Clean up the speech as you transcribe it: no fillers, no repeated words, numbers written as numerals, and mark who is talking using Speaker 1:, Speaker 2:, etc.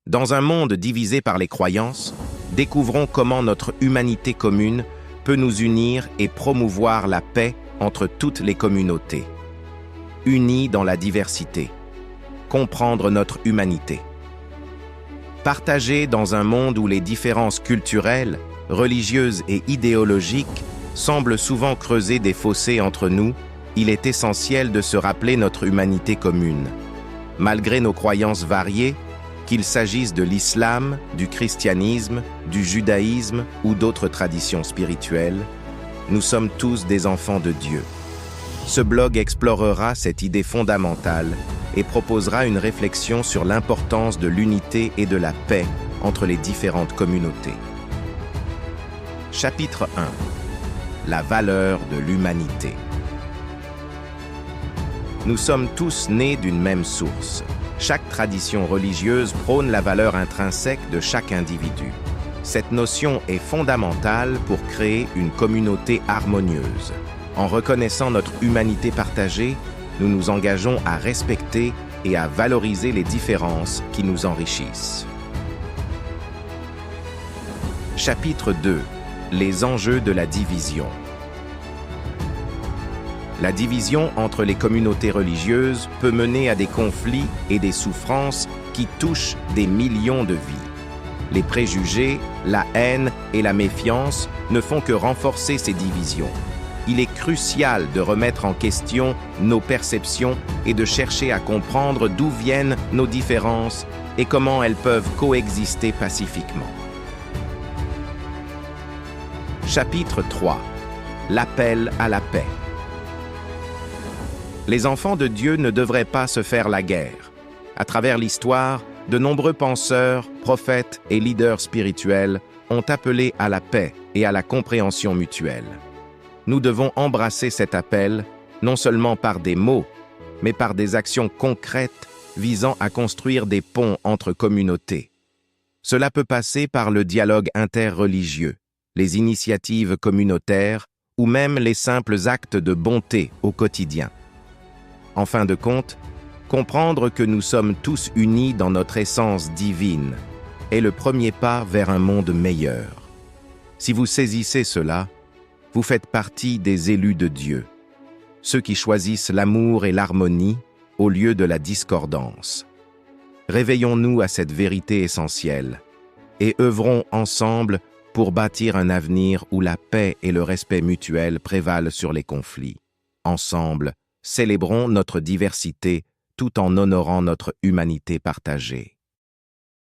Speaker 1: Dans un monde divisé par les croyances, découvrons comment notre humanité commune peut nous unir et promouvoir la paix entre toutes les communautés. Unis dans la diversité. Comprendre notre humanité. Partagés dans un monde où les différences culturelles, religieuses et idéologiques semblent souvent creuser des fossés entre nous, il est essentiel de se rappeler notre humanité commune. Malgré nos croyances variées, qu'il s'agisse de l'islam, du christianisme, du judaïsme ou d'autres traditions spirituelles, nous sommes tous des enfants de Dieu. Ce blog explorera cette idée fondamentale et proposera une réflexion sur l'importance de l'unité et de la paix entre les différentes communautés. Chapitre 1. La valeur de l'humanité. Nous sommes tous nés d'une même source. Chaque tradition religieuse prône la valeur intrinsèque de chaque individu. Cette notion est fondamentale pour créer une communauté harmonieuse. En reconnaissant notre humanité partagée, nous nous engageons à respecter et à valoriser les différences qui nous enrichissent. Chapitre 2. Les enjeux de la division. La division entre les communautés religieuses peut mener à des conflits et des souffrances qui touchent des millions de vies. Les préjugés, la haine et la méfiance ne font que renforcer ces divisions. Il est crucial de remettre en question nos perceptions et de chercher à comprendre d'où viennent nos différences et comment elles peuvent coexister pacifiquement. Chapitre 3. L'appel à la paix. Les enfants de Dieu ne devraient pas se faire la guerre. À travers l'histoire, de nombreux penseurs, prophètes et leaders spirituels ont appelé à la paix et à la compréhension mutuelle. Nous devons embrasser cet appel, non seulement par des mots, mais par des actions concrètes visant à construire des ponts entre communautés. Cela peut passer par le dialogue interreligieux, les initiatives communautaires ou même les simples actes de bonté au quotidien. En fin de compte, comprendre que nous sommes tous unis dans notre essence divine est le premier pas vers un monde meilleur. Si vous saisissez cela, vous faites partie des élus de Dieu, ceux qui choisissent l'amour et l'harmonie au lieu de la discordance. Réveillons-nous à cette vérité essentielle et œuvrons ensemble pour bâtir un avenir où la paix et le respect mutuel prévalent sur les conflits. Ensemble, célébrons notre diversité tout en honorant notre humanité partagée.